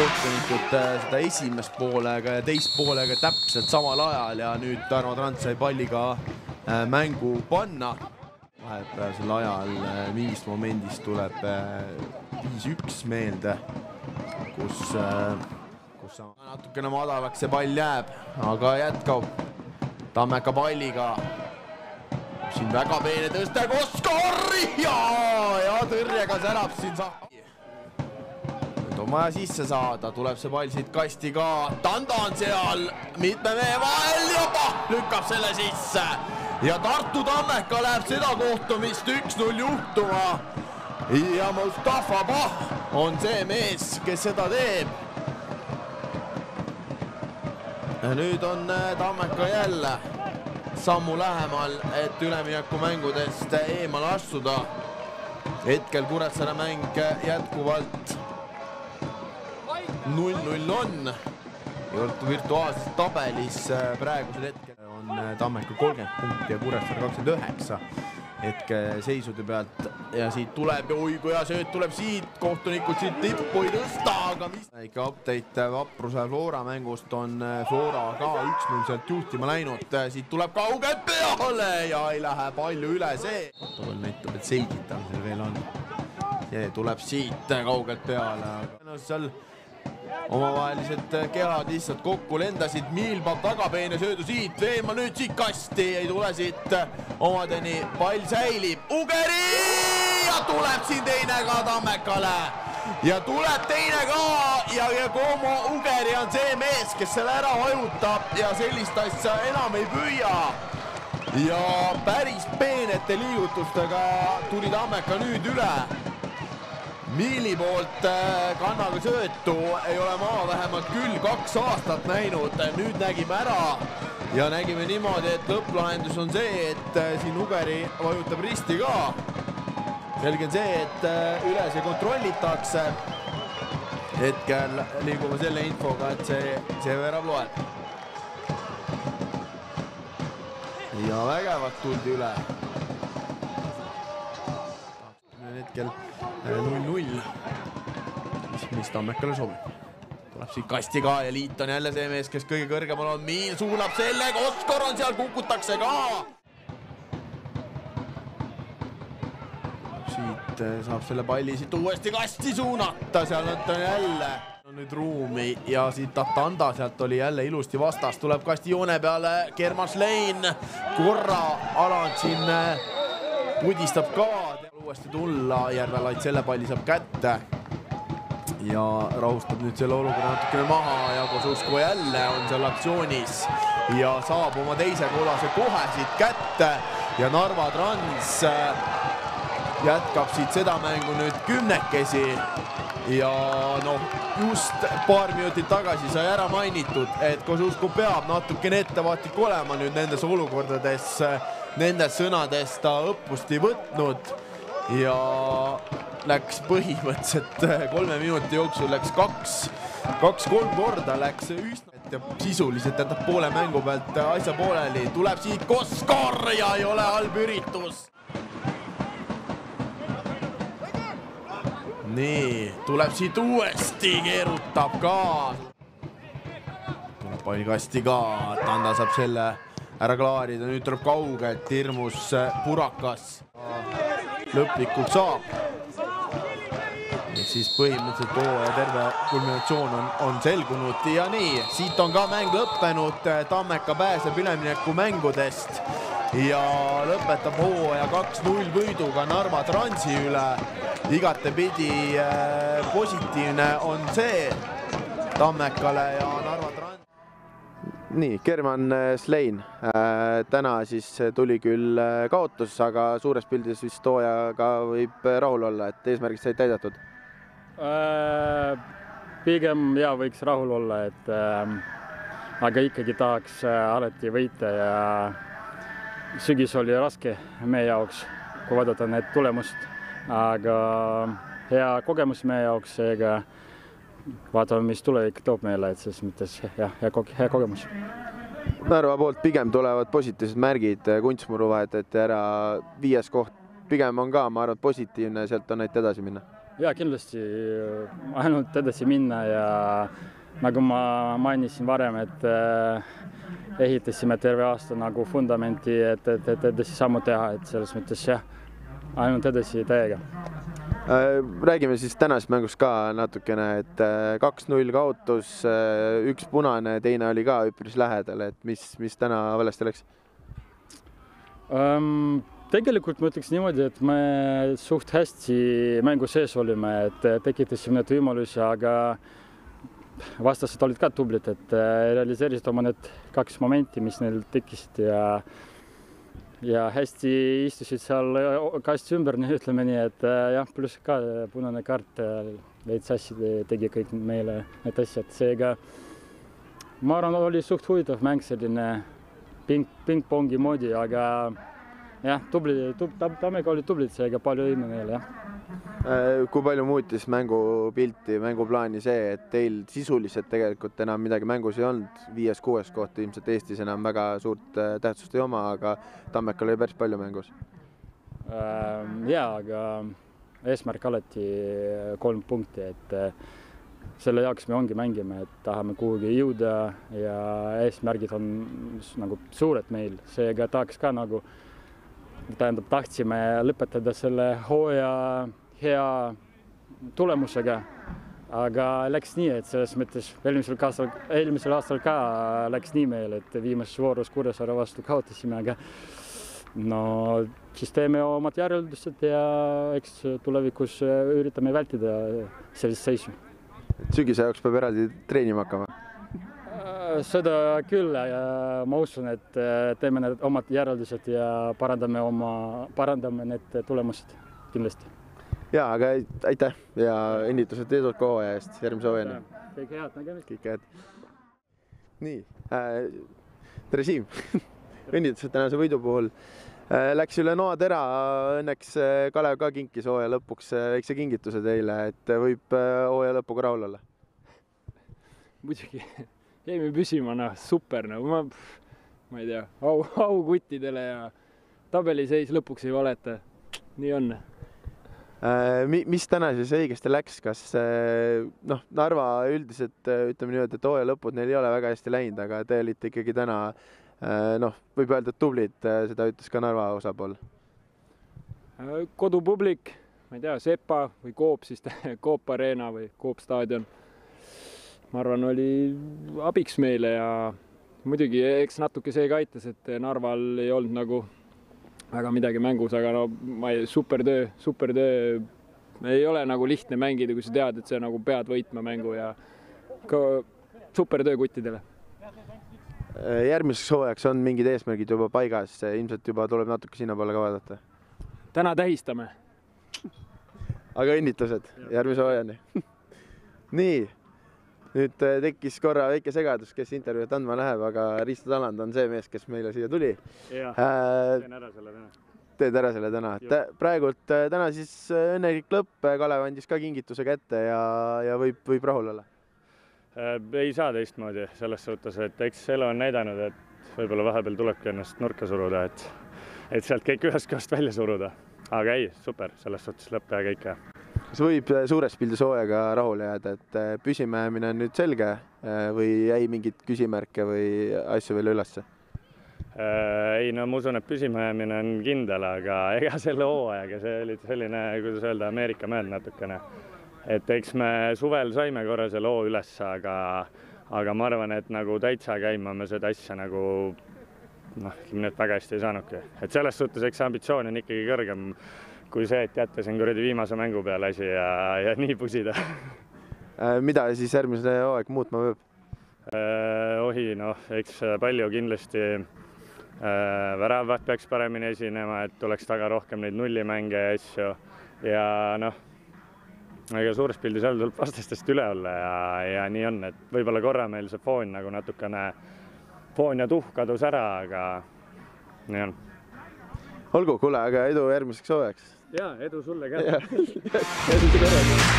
kohtunikud seda esimest poolega ja teist poolega täpselt samal ajal ja nüüd Tarmo Trans sai palliga mängu panna. Vahepealsel ajal mingist momendist tuleb 5-1 meelde, kus natukene madalaks see pall jääb, aga jätkab Tammeka palliga. Siin väga peene tõste, Koskor ja tõrjega särab siin Nüüd on vaja sisse saada, tuleb see pall siit kasti ka. Tanda on seal mitme mehe vahel ja lükkab selle sisse. Ja Tartu Tammeka läheb seda kohtumist 1-0 juhtuma. Ja Mustafa Pah on see mees, kes seda teeb. Ja nüüd on Tammeka jälle sammu lähemal, et ülemineku mängudest eemal astuda. Hetkel Kuressaare mäng jätkuvalt 0-0 on. Virtuaalses tabelis praegusel hetkel on Tammeka 30 punkti ja Kuressaare 29 hetke seisude pealt. Ja siit tuleb ja oi, kui hea sööt tuleb siit, kohtunikud siit tippu ei tõsta, aga mis? Väike update Vapruse Flora mängust on Flora ka 1-0 sealt juhtima läinud. Siit tuleb kaugelt peale ja ei lähe palju üle see. Protokoll näitab, et seigitamisel veel on. See tuleb siit kaugelt peale. Aga seal omavahelised kehad lihtsalt kokku lendasid. Miilbab tagapeene söödu siit. Veema nüüd siit kasti. Ei tule siit omadeni. Pall säilib. Ugeri! Ja tuleb siin teine ka Tammekale. Ja tuleb teine ka. Ja Komo Ugeri on see mees, kes selle ära hajutab. Ja sellist asja enam ei püüa. Ja päris peenete liigutustega tuli Tammeka nüüd üle. Miili poolt kannaga söötu ei ole maa vähemalt küll 2 aastat näinud. Nüüd nägime ära ja nägime niimoodi, et lõpplahendus on see, et siin Ugeri vajutab risti ka. Selge on see, et üle see kontrollitakse. Hetkel liigume selle infoga, et see värav loeb. Ja vägevalt tuldi üle. Hetkel 0-0, mis Tammekale sobib. Tuleb siit kasti ka ja Liit on jälle see mees, kes kõige kõrgemal on. Miil suunab selle, Koskor on seal, kukutakse ka. Siit saab selle palli siit uuesti kasti suunata, seal on jälle nüüd ruumi ja siit Tanda sealt oli jälle ilusti vastas. Tuleb kasti joone peale, Kermas Lein, korra Alant siin pudistab ka. Uuesti tulla, Järvelait selle palli saab kätte ja rahustab nüüd selle olukorra natukene maha ja Kosusko jälle on seal aktsioonis ja saab oma teise kolase kohe siit kätte ja Narva Trans jätkab siit seda mängu nüüd 10 ja just paar minutit tagasi sai ära mainitud, et Kosusko peab natukene ettevaatlik olema nüüd nendes olukordades, nendes sõnades ta õppust ei võtnud. Ja läks põhimõtteliselt 3 minuti jooksul läks 2-3 korda läks üsna ja sisuliselt jätab poole mängu pealt asja pooleli. Tuleb siit Koskor ja ei ole halb üritus. Nii, tuleb siit uuesti, keerutab ka. Tuleb pall kasti ka, Tanda saab selle ära klaarida. Nüüd tuleb kaugelt, hirmus Purakas. Lõplikult saab. Siis põhimõtteliselt ja terve kulminatsioon on selgunud ja nii, siit on ka mäng lõppenud. Tammeka pääseb ülemineku mängudest ja lõpetab hooaja 2-0 võiduga Narva Transi üle. Igatepidi positiivne on see Tammekale ja Narva Trans. Nii, Kerman Slein. Täna siis tuli küll kaotus, aga suures pildis vist hooajaga võib rahul olla, et eesmärgist said täidatud? Pigem võiks rahul olla, aga ikkagi tahaks alati võita ja sügis oli raske meie jaoks, kui vaadata need tulemust, aga hea kogemus meie jaoks, ega vaatame, mis tulevik toob meile, et selles mõttes hea kogemus. Narva poolt pigem tulevad positiivsed märgid, Kuntsmuru vahetati ära 5. koht. Pigem on ka, ma arvan, positiivne, sealt on näit edasi minna. Ja kindlasti ainult edasi minna ja nagu ma mainisin varem, et ehitasime terve aasta nagu fundamenti, et edasi sammu teha, et selles mõttes jah, ainult edasi täiega. Räägime siis tänasest mängust ka natukene, et 2-0 kaotus, üks punane, teine oli ka üpris lähedal, et mis täna valesti läks? Tegelikult ma ütleks niimoodi, et me suht hästi mängu sees olime, et tekitasime need võimalusi, aga vastased olid ka tublid, et realiseerisid oma need 2 momenti, mis neil tekkisid ja hästi istusid seal kasti ümber, ütleme nii, et jah, pluss ka punane kaart veits asja tegi kõik meile need asjad. Seega ma arvan, oli suht huvitav mäng, selline ping-pongi moodi, aga jah, Tammeka oli tublid, seega palju õime meile, jah. Kui palju muutis mängupilti, mänguplaani see, et teil sisuliselt tegelikult enam midagi mängus ei olnud, 5-6 koht ilmselt Eestis enam väga suurt tähtsust ei oma, aga Tammekal oli päris palju mängus? Jaa, aga eesmärk alati 3 punkti, et selle jaoks me ongi mängime, et tahame kuhugi jõuda ja eesmärgid on nagu suured meil, seega tahaks ka nagu tahtsime lõpetada selle hooaja hea tulemusega, aga läks nii, et selles mõttes eelmisel aastal ka läks nii meil, et viimases voorus Kuressaare vastu kaotasime, aga no siis teeme omad järeldused ja eks tulevikus üritame vältida sellist seisu. Sügise jaoks peab eraldi treenima hakkama? Seda küll ja ma usun, et teeme need omad järeldused ja parandame need tulemused kindlasti. Jaa, aga aitäh ja õnnitused edult hooaja eest, järgmise hooajani. Kõike head nägemist. Kõike head. Nii, tere Siim, õnnitused tänase võidu puhul. Läks üle noatera, õnneks Kalev ka kinkis hooaja lõpuks väikse kingituse teile, et võib hooaja lõpuga rahul olla? Muidugi. Jäime püsima, super, ma ei tea, au kuttidele ja tabeliseis lõpuks ei valeta. Nii on. Mis täna siis õigesti läks? Kas Narva üldiselt ütleme nii, et hooaja lõpud neil ei ole väga hästi läinud, aga te olite ikkagi täna, võib öelda, et tublid, seda ütles ka Narva osapool. Kodupublik, ma ei tea, Sepa või Coop, siis Coop Arena või Coop staadion. Ma arvan, oli abiks meile ja muidugi eks natuke see ka aitas, et Narval ei olnud nagu väga midagi mängus, aga super töö. Ei ole nagu lihtne mängida, kui sa tead, et sa nagu pead võitma mängu ja super töö kuttidele. Järgmiseks hooajaks on mingid eesmärgid juba paigas, ilmselt juba tuleb natuke sinna poole ka vaadata. Täna tähistame. Aga õnnitlused järgmise hooajani. Nii. Nüüd tekkis korra väike segadus, kes intervjuud andma läheb, aga Risto Taland on see mees, kes meile siia tuli. Teen ära selle täna. Teed ära selle täna. Praegult täna siis õnnelik lõpp, Kalev andis ka kingituse kätte ja võib rahul olla? Ei saa teistmoodi selles suhtes, et eks elu on näidanud, et võib-olla vahepeal tulebki ennast nurka suruda, et sealt kõik ühest kohast välja suruda. Aga ei, super, selles suhtes lõpp ja kõik. Kas võib suures pildis hooajaga rahule jääda, et püsimajäämine on nüüd selge või jäi mingid küsimärke või asju veel ülesse? Ei, no ma usun, et püsimajäämine on kindel, aga ega selle hooajaga see oli selline, kuidas öelda, Ameerika mööd natukene. Et eks me suvel saime korra selle hoo üles, aga ma arvan, et nagu täitsa käima me seda asja nagu nüüd väga hästi ei saanudki. Et selles suhtes eks ambitsioon on ikkagi kõrgem kui see, et jätta siin kuradi viimase mängu peale asi ja nii pusida. Mida siis järgmise hooaeg muutma võib? Eks palju kindlasti väravad peaks paremini esinema, et tuleks taga rohkem neid nullimänge ja asju. Ja ega suures pildis jälle tuleb vastastest üle olla ja nii on, et võib-olla korra meil see foon nagu natukene foon ja tuhh kadus ära, aga nii on. Olgu, kuule, aga edu järgmiseks hooajaks. Jaa, edu sulle ka. Edu sulle.